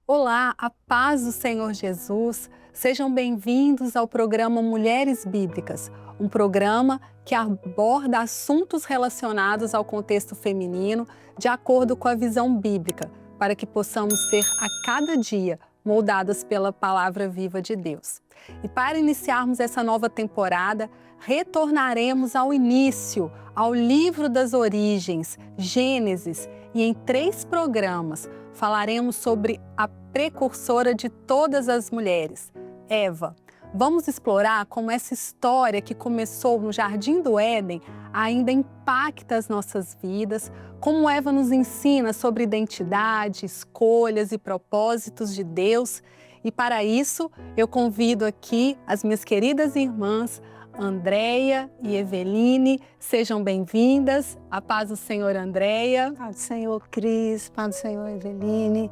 Olá, a paz do Senhor Jesus. Sejam bem-vindos ao programa Mulheres Bíblicas, um programa que aborda assuntos relacionados ao contexto feminino de acordo com a visão bíblica, para que possamos ser a cada dia moldadas pela palavra viva de Deus. E para iniciarmos essa nova temporada, retornaremos ao início, ao livro das origens, Gênesis, e em 3 programas falaremos sobre a precursora de todas as mulheres, Eva. Vamos explorar como essa história que começou no Jardim do Éden ainda impacta as nossas vidas, como Eva nos ensina sobre identidade, escolhas e propósitos de Deus. E para isso, eu convido aqui as minhas queridas irmãs, Andréia e Eveline. Sejam bem-vindas. A paz do Senhor, Andréia. Paz do Senhor, Cris. Paz do Senhor, Eveline.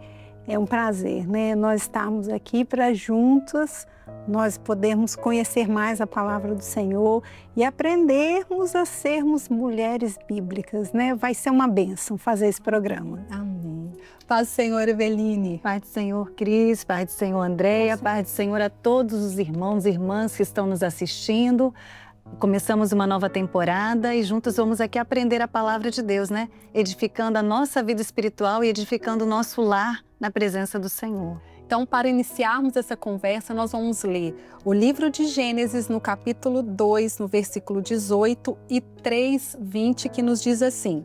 É um prazer, né? Nós estarmos aqui para juntas nós podermos conhecer mais a palavra do Senhor e aprendermos a sermos mulheres bíblicas, né? Vai ser uma bênção fazer esse programa. Amém. Paz do Senhor, Eveline. Paz do Senhor, Cris. Paz do Senhor, Andréia. Paz do Senhor a todos os irmãos e irmãs que estão nos assistindo. Começamos uma nova temporada e juntos vamos aqui aprender a palavra de Deus, né? Edificando a nossa vida espiritual e edificando o nosso lar na presença do Senhor. Então, para iniciarmos essa conversa, nós vamos ler o livro de Gênesis no capítulo 2, no versículo 18 e 3:20, que nos diz assim: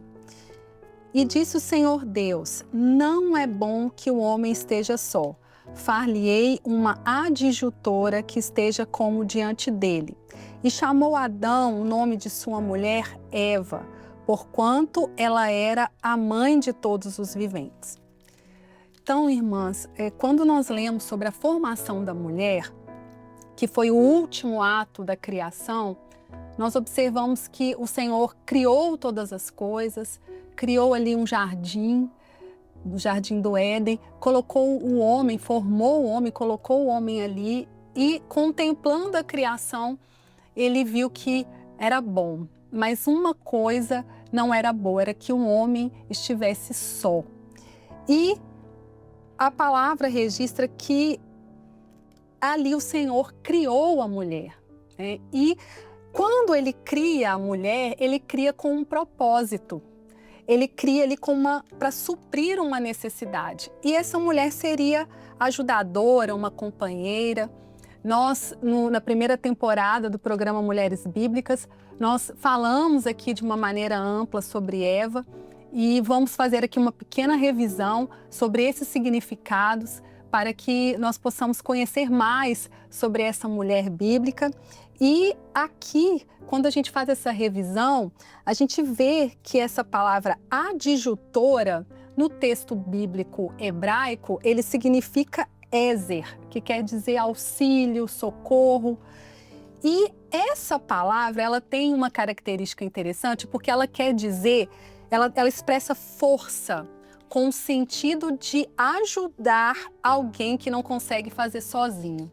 E disse o Senhor Deus, não é bom que o homem esteja só. Far-lhe-ei uma adjutora que esteja como diante dele. E chamou Adão o nome de sua mulher Eva, porquanto ela era a mãe de todos os viventes. Então, irmãs, quando nós lemos sobre a formação da mulher, que foi o último ato da criação, nós observamos que o Senhor criou todas as coisas, criou ali um jardim, o Jardim do Éden, colocou o homem, formou o homem, colocou o homem ali e, contemplando a criação, ele viu que era bom. Mas uma coisa não era boa, era que o homem estivesse só. E a palavra registra que ali o Senhor criou a mulher, né? E quando ele cria a mulher, ele cria com um propósito. Ele cria ali para suprir uma necessidade. E essa mulher seria ajudadora, uma companheira. Nós, na primeira temporada do programa Mulheres Bíblicas, nós falamos aqui de uma maneira ampla sobre Eva e vamos fazer aqui uma pequena revisão sobre esses significados para que nós possamos conhecer mais sobre essa mulher bíblica. E aqui, quando a gente faz essa revisão, a gente vê que essa palavra adjutora, no texto bíblico hebraico, ele significa Ezer, que quer dizer auxílio, socorro. E essa palavra, ela tem uma característica interessante, porque ela quer dizer, ela expressa força, com o sentido de ajudar alguém que não consegue fazer sozinho.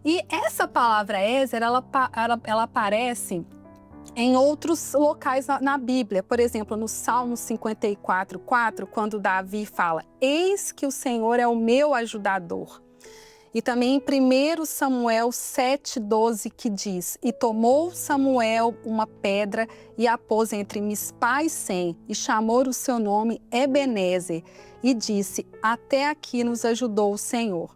E essa palavra Ezer, ela aparece em outros locais na Bíblia. Por exemplo, no Salmo 54:4, quando Davi fala, eis que o Senhor é o meu ajudador. E também em 1 Samuel 7:12, que diz, e tomou Samuel uma pedra e a pôs entre Mispá e Sem, e chamou o seu nome Ebenezer, e disse, até aqui nos ajudou o Senhor.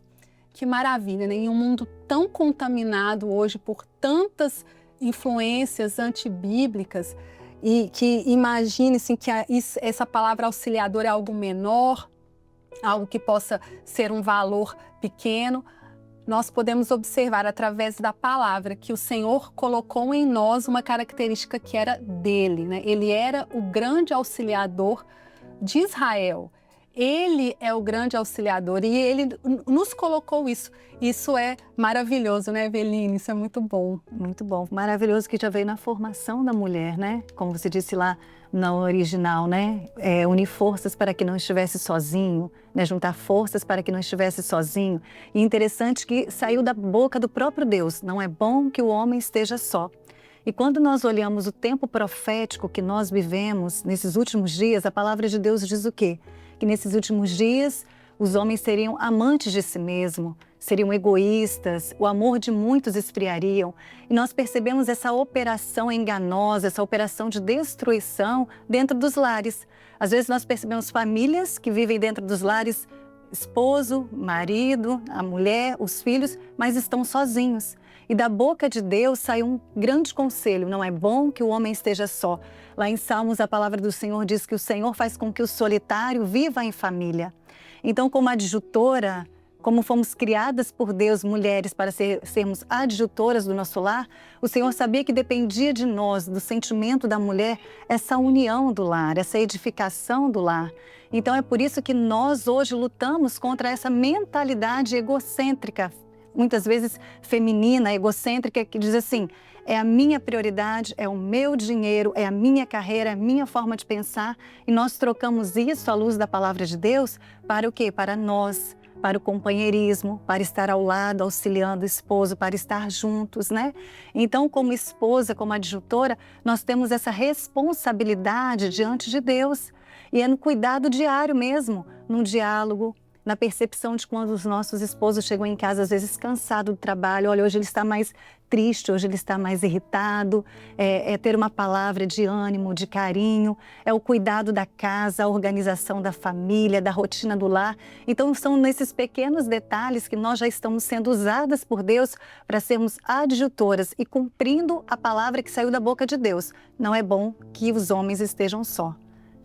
Que maravilha, né? Em um mundo tão contaminado hoje por tantas influências antibíblicas, e que imagine-se que essa palavra auxiliador é algo menor, algo que possa ser um valor pequeno, nós podemos observar através da palavra que o Senhor colocou em nós uma característica que era dele, né? Ele era o grande auxiliador de Israel. Ele é o grande auxiliador e Ele nos colocou isso. Isso é maravilhoso, né, Eveline? Isso é muito bom. Muito bom. Maravilhoso que já veio na formação da mulher, né? Como você disse lá no original, né? Unir forças para que não estivesse sozinho, né? Juntar forças para que não estivesse sozinho. E interessante que saiu da boca do próprio Deus. Não é bom que o homem esteja só. E quando nós olhamos o tempo profético que nós vivemos nesses últimos dias, a palavra de Deus diz o quê? Que nesses últimos dias os homens seriam amantes de si mesmos, seriam egoístas, o amor de muitos esfriariam. E nós percebemos essa operação enganosa, essa operação de destruição dentro dos lares. Às vezes nós percebemos famílias que vivem dentro dos lares, esposo, marido, a mulher, os filhos, mas estão sozinhos. E da boca de Deus sai um grande conselho, não é bom que o homem esteja só. Lá em Salmos, a palavra do Senhor diz que o Senhor faz com que o solitário viva em família. Então, como adjutora, como fomos criadas por Deus, mulheres, para sermos adjutoras do nosso lar, o Senhor sabia que dependia de nós, do sentimento da mulher, essa união do lar, essa edificação do lar. Então, é por isso que nós hoje lutamos contra essa mentalidade egocêntrica, muitas vezes feminina, egocêntrica, que diz assim, é a minha prioridade, é o meu dinheiro, é a minha carreira, é a minha forma de pensar. E nós trocamos isso à luz da palavra de Deus para o quê? Para nós, para o companheirismo, para estar ao lado, auxiliando o esposo, para estar juntos, né? Então, como esposa, como adjutora, nós temos essa responsabilidade diante de Deus. E é no cuidado diário mesmo, num diálogo, na percepção de quando os nossos esposos chegam em casa, às vezes cansados do trabalho, olha, hoje ele está mais triste, hoje ele está mais irritado, é ter uma palavra de ânimo, de carinho, é o cuidado da casa, a organização da família, da rotina do lar. Então são nesses pequenos detalhes que nós já estamos sendo usadas por Deus para sermos adjutoras e cumprindo a palavra que saiu da boca de Deus. Não é bom que os homens estejam só.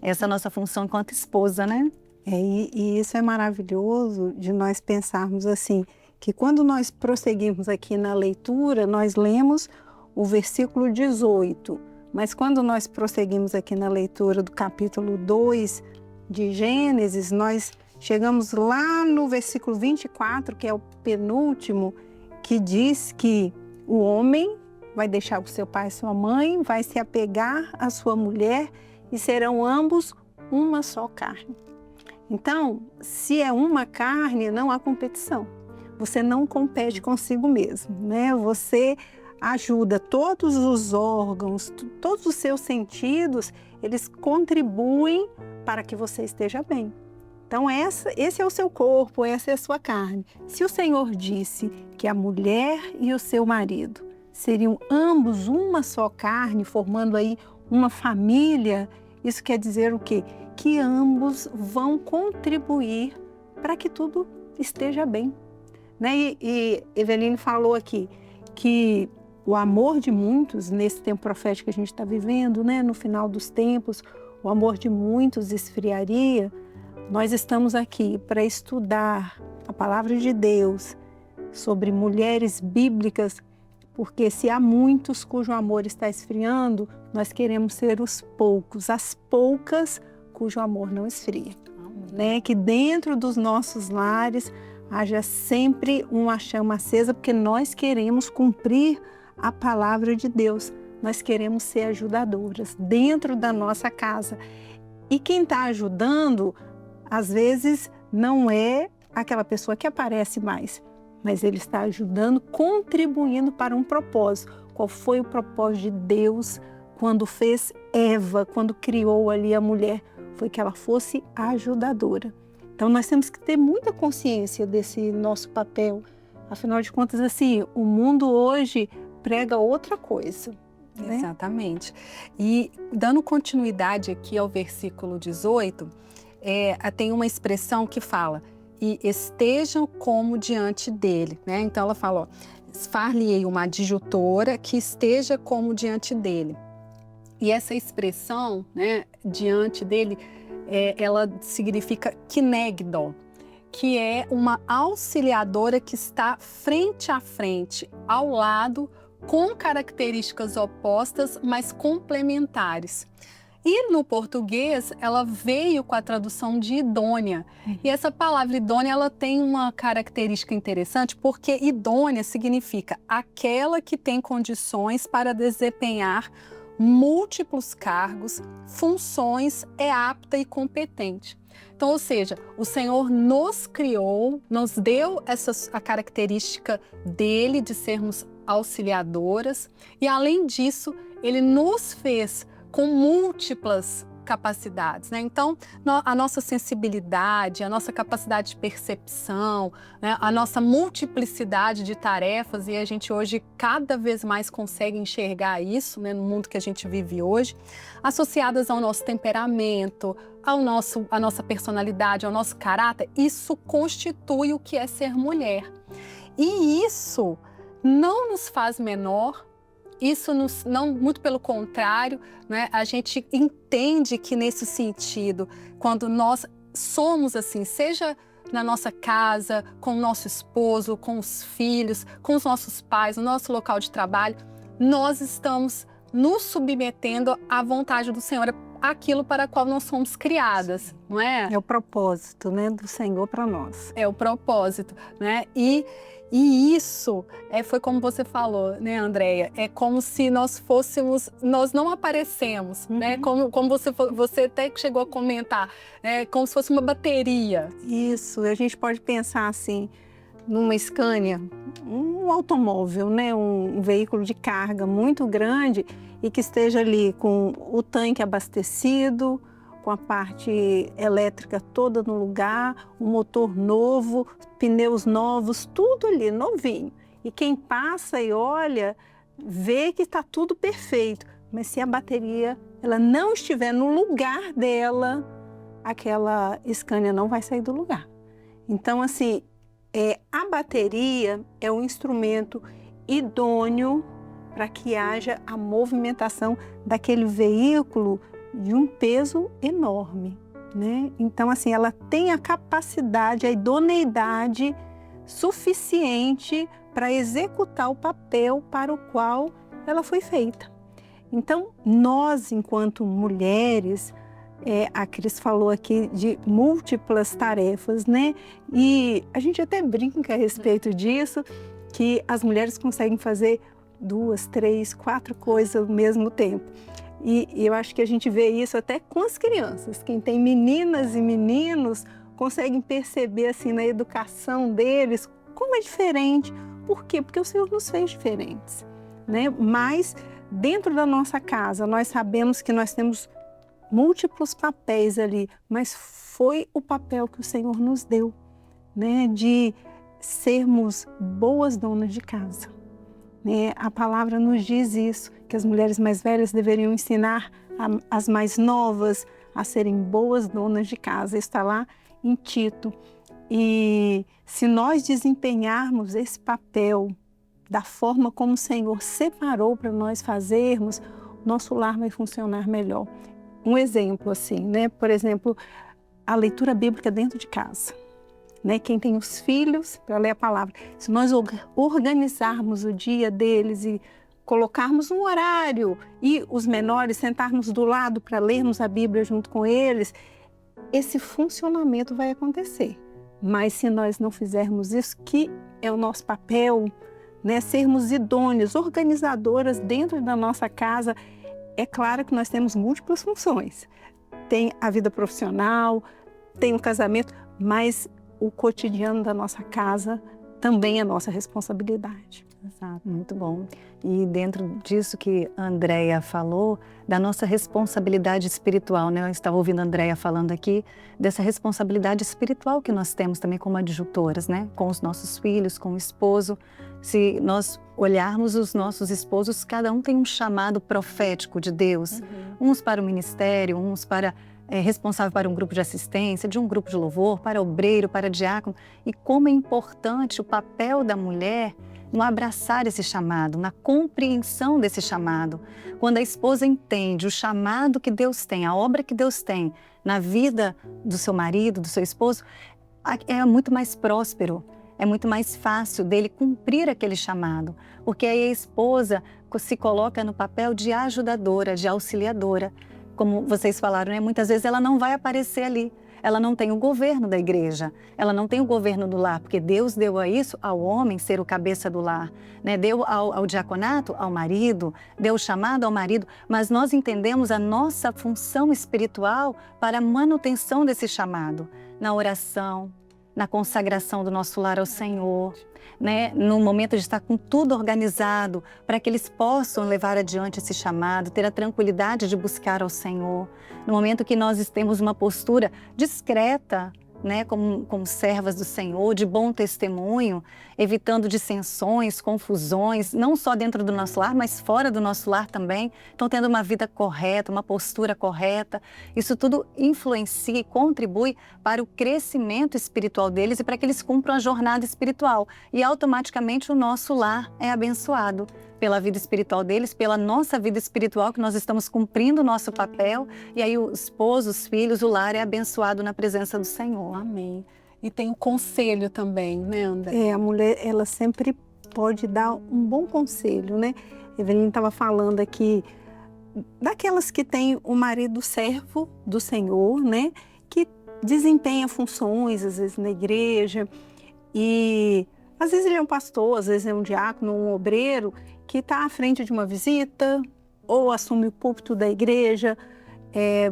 Essa é a nossa função enquanto esposa, né? E isso é maravilhoso de nós pensarmos assim, que quando nós prosseguimos aqui na leitura, nós lemos o versículo 18, mas quando nós prosseguimos aqui na leitura do capítulo 2 de Gênesis, nós chegamos lá no versículo 24, que é o penúltimo, que diz que o homem vai deixar o seu pai e sua mãe, vai se apegar à sua mulher e serão ambos uma só carne. Então, se é uma carne, não há competição. Você não compete consigo mesmo, né? Você ajuda todos os órgãos, todos os seus sentidos, eles contribuem para que você esteja bem. Então, esse é o seu corpo, essa é a sua carne. Se o Senhor disse que a mulher e o seu marido seriam ambos uma só carne, formando aí uma família, isso quer dizer o quê? Que ambos vão contribuir para que tudo esteja bem. Né? E Eveline falou aqui que o amor de muitos, nesse tempo profético que a gente está vivendo, né? No final dos tempos, o amor de muitos esfriaria. Nós estamos aqui para estudar a palavra de Deus sobre mulheres bíblicas, porque se há muitos cujo amor está esfriando, nós queremos ser os poucos, as poucas cujo amor não esfria. Né? Que dentro dos nossos lares haja sempre uma chama acesa, porque nós queremos cumprir a palavra de Deus. Nós queremos ser ajudadoras dentro da nossa casa. E quem está ajudando, às vezes, não é aquela pessoa que aparece mais, mas ele está ajudando, contribuindo para um propósito. Qual foi o propósito de Deus quando fez Eva, quando criou ali a mulher? Foi que ela fosse ajudadora. Então nós temos que ter muita consciência desse nosso papel. Afinal de contas, assim, o mundo hoje prega outra coisa. Né? Exatamente. E dando continuidade aqui ao versículo 18, tem uma expressão que fala, e estejam como diante dele. Né? Então ela fala, far-lhe-ei uma adjutora que esteja como diante dele. E essa expressão, né, diante dele, ela significa kinegdon, que é uma auxiliadora que está frente a frente, ao lado, com características opostas, mas complementares. E no português, ela veio com a tradução de idônea. E essa palavra idônea, ela tem uma característica interessante, porque idônea significa aquela que tem condições para desempenhar múltiplos cargos, funções, é apta e competente. Então, ou seja, o Senhor nos criou, nos deu a característica dele de sermos auxiliadoras e, além disso, ele nos fez com múltiplas capacidades, né? Então, a nossa sensibilidade, a nossa capacidade de percepção, né? A nossa multiplicidade de tarefas, e a gente hoje cada vez mais consegue enxergar isso, né? No mundo que a gente vive hoje, associadas ao nosso temperamento, à nossa personalidade, ao nosso caráter, isso constitui o que é ser mulher. E isso não nos faz menor. Isso não, muito pelo contrário, né? A gente entende que nesse sentido, quando nós somos assim, seja na nossa casa, com o nosso esposo, com os filhos, com os nossos pais, no nosso local de trabalho, nós estamos nos submetendo à vontade do Senhor, aquilo para o qual nós somos criadas, não é? É o propósito, né, do Senhor para nós. É o propósito, né? E isso foi como você falou, né, Andréia? É como se nós não aparecemos, né? Como você até chegou a comentar, né? Como se fosse uma bateria. Isso, a gente pode pensar assim, numa Scania, um automóvel, né? Um veículo de carga muito grande e que esteja ali com o tanque abastecido, com a parte elétrica toda no lugar, um motor novo, pneus novos, tudo ali, novinho. E quem passa e olha, vê que está tudo perfeito. Mas se a bateria ela não estiver no lugar dela, aquela Scania não vai sair do lugar. Então, assim, a bateria é um instrumento idôneo para que haja a movimentação daquele veículo de um peso enorme, né? Então, assim, ela tem a capacidade, a idoneidade suficiente para executar o papel para o qual ela foi feita. Então, nós, enquanto mulheres, a Cris falou aqui de múltiplas tarefas, né? E a gente até brinca a respeito disso, que as mulheres conseguem fazer 2, 3, 4 coisas ao mesmo tempo. E eu acho que a gente vê isso até com as crianças. Quem tem meninas e meninos conseguem perceber assim na educação deles como é diferente. Por quê? Porque o Senhor nos fez diferentes, né? Mas dentro da nossa casa nós sabemos que nós temos múltiplos papéis ali, mas foi o papel que o Senhor nos deu, né? De sermos boas donas de casa. A palavra nos diz isso, que as mulheres mais velhas deveriam ensinar as mais novas a serem boas donas de casa. Está lá em Tito. E se nós desempenharmos esse papel da forma como o Senhor separou para nós fazermos, nosso lar vai funcionar melhor. Um exemplo assim, né? Por exemplo, a leitura bíblica dentro de casa. Né? Quem tem os filhos para ler a palavra. Se nós organizarmos o dia deles e colocarmos um horário e os menores sentarmos do lado para lermos a Bíblia junto com eles, esse funcionamento vai acontecer. Mas se nós não fizermos isso, que é o nosso papel, né? Sermos idôneos, organizadoras dentro da nossa casa, é claro que nós temos múltiplas funções. Tem a vida profissional, tem o casamento, mas o cotidiano da nossa casa também é nossa responsabilidade. Exato, muito bom. E dentro disso que a Andréia falou, da nossa responsabilidade espiritual, né? Eu estava ouvindo a Andréia falando aqui dessa responsabilidade espiritual que nós temos também como adjutoras, né? Com os nossos filhos, com o esposo. Se nós olharmos os nossos esposos, cada um tem um chamado profético de Deus. Uns para o ministério, uns para responsável para um grupo de assistência, de um grupo de louvor, para obreiro, para diácono. E como é importante o papel da mulher no abraçar esse chamado, na compreensão desse chamado. Quando a esposa entende o chamado que Deus tem, a obra que Deus tem na vida do seu marido, do seu esposo, é muito mais próspero, é muito mais fácil dele cumprir aquele chamado, porque aí a esposa se coloca no papel de ajudadora, de auxiliadora. como vocês falaram, né? Muitas vezes ela não vai aparecer ali. Ela não tem o governo da igreja, ela não tem o governo do lar, porque Deus deu a isso ao homem ser o cabeça do lar, né? Deu ao diaconato, ao marido, deu o chamado ao marido, mas nós entendemos a nossa função espiritual para a manutenção desse chamado, na oração, na consagração do nosso lar ao Senhor, né? No momento de estar com tudo organizado, para que eles possam levar adiante esse chamado, ter a tranquilidade de buscar ao Senhor. No momento que nós temos uma postura discreta, né, como servas do Senhor, de bom testemunho, evitando dissensões, confusões, não só dentro do nosso lar, mas fora do nosso lar também. Então, tendo uma vida correta, uma postura correta, isso tudo influencia e contribui para o crescimento espiritual deles e para que eles cumpram a jornada espiritual. E automaticamente o nosso lar é abençoado pela vida espiritual deles, pela nossa vida espiritual, que nós estamos cumprindo o nosso papel, e aí o esposo, os filhos, o lar é abençoado na presença do Senhor. Amém. E tem o conselho também, né, André? A mulher, ela sempre pode dar um bom conselho, né? Evelyn estava falando aqui daquelas que têm o marido servo do Senhor, né? Que desempenha funções, às vezes na igreja, e às vezes ele é um pastor, às vezes é um diácono, um obreiro, que está à frente de uma visita ou assume o púlpito da igreja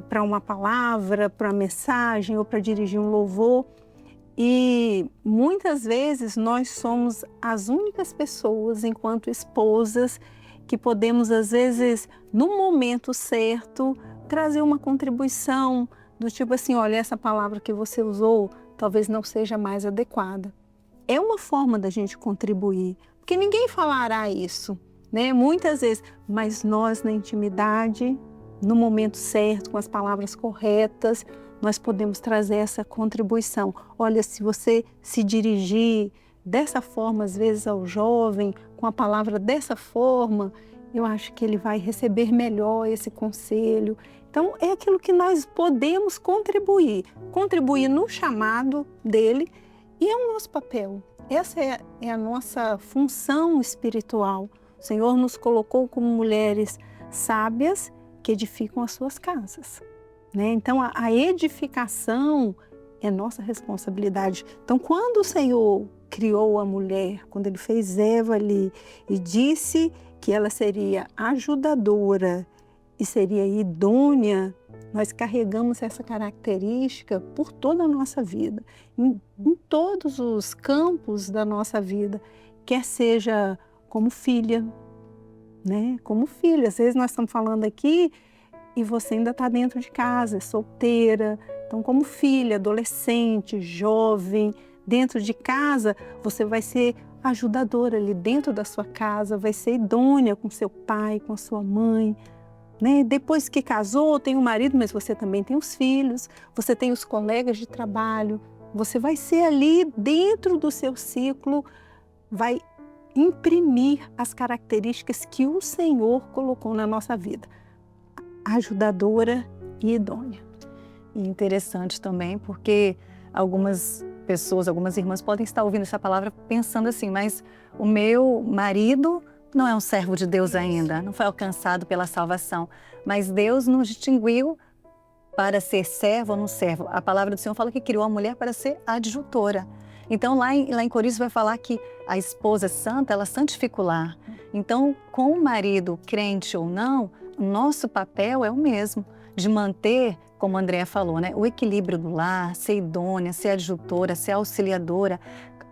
para uma palavra, para uma mensagem ou para dirigir um louvor. E muitas vezes nós somos as únicas pessoas, enquanto esposas, que podemos, às vezes, no momento certo, trazer uma contribuição do tipo assim, olha, essa palavra que você usou talvez não seja mais adequada. É uma forma da gente contribuir, porque ninguém falará isso, né? Muitas vezes, mas nós na intimidade, no momento certo, com as palavras corretas, nós podemos trazer essa contribuição. Olha, se você se dirigir dessa forma, às vezes ao jovem, com a palavra dessa forma, eu acho que ele vai receber melhor esse conselho. Então, é aquilo que nós podemos contribuir no chamado dele, e é o nosso papel. Essa é a nossa função espiritual. O Senhor nos colocou como mulheres sábias que edificam as suas casas, né? Então, a edificação é nossa responsabilidade. Então, quando o Senhor criou a mulher, quando Ele fez Eva ali e disse que ela seria ajudadora e seria idônea, nós carregamos essa característica por toda a nossa vida, em todos os campos da nossa vida, quer seja como filha, né? Como filha. Às vezes nós estamos falando aqui e você ainda está dentro de casa, é solteira. Então, como filha, adolescente, jovem, dentro de casa, você vai ser ajudadora ali dentro da sua casa, vai ser idônea com seu pai, com a sua mãe, né? Depois que casou, tem o marido, mas você também tem os filhos, você tem os colegas de trabalho, você vai ser ali dentro do seu ciclo, vai imprimir as características que o Senhor colocou na nossa vida, ajudadora e idônea. E interessante também, porque algumas pessoas, algumas irmãs podem estar ouvindo essa palavra pensando assim, mas o meu marido não é um servo de Deus ainda, não foi alcançado pela salvação, mas Deus nos distinguiu para ser servo ou não servo. A palavra do Senhor fala que criou a mulher para ser adjutora. Então, lá em Coríntios vai falar que a esposa santa, ela santifica o lar. Então, com o marido, crente ou não, o nosso papel é o mesmo, de manter, como a Andréa falou, né, o equilíbrio do lar, ser idônea, ser adjutora, ser auxiliadora.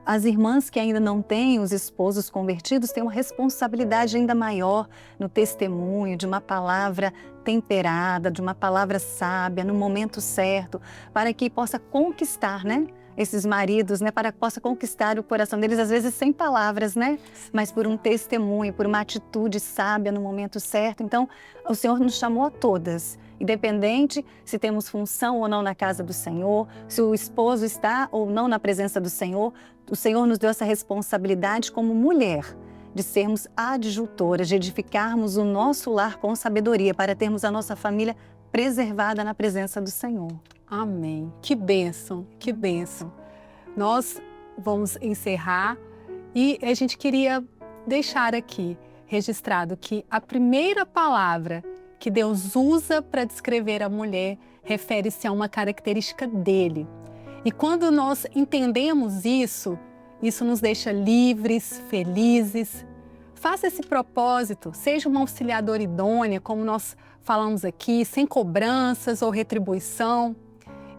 As irmãs que ainda não têm os esposos convertidos têm uma responsabilidade ainda maior no testemunho de uma palavra temperada, de uma palavra sábia, no momento certo, para que possa conquistar, né? Esses maridos, né, para que possa conquistar o coração deles, às vezes sem palavras, né? Mas por um testemunho, por uma atitude sábia no momento certo. Então, o Senhor nos chamou a todas, independente se temos função ou não na casa do Senhor, se o esposo está ou não na presença do Senhor, o Senhor nos deu essa responsabilidade como mulher, de sermos adjutoras, de edificarmos o nosso lar com sabedoria, para termos a nossa família preservada na presença do Senhor. Amém. Que bênção, que bênção. Nós vamos encerrar e a gente queria deixar aqui registrado que a primeira palavra que Deus usa para descrever a mulher refere-se a uma característica dele. E quando nós entendemos isso, isso nos deixa livres, felizes. Faça esse propósito, seja uma auxiliadora idônea, como nós falamos aqui, sem cobranças ou retribuição.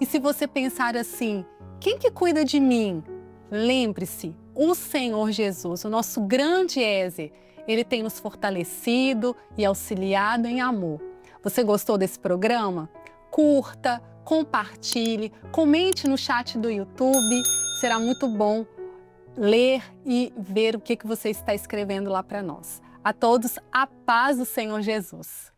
E se você pensar assim, quem que cuida de mim? Lembre-se, o Senhor Jesus, o nosso grande Ézer, Ele tem nos fortalecido e auxiliado em amor. Você gostou desse programa? Curta, compartilhe, comente no chat do YouTube. Será muito bom ler e ver o que você está escrevendo lá para nós. A todos, a paz do Senhor Jesus.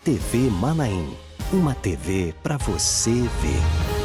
TV Manaim, uma TV para você ver.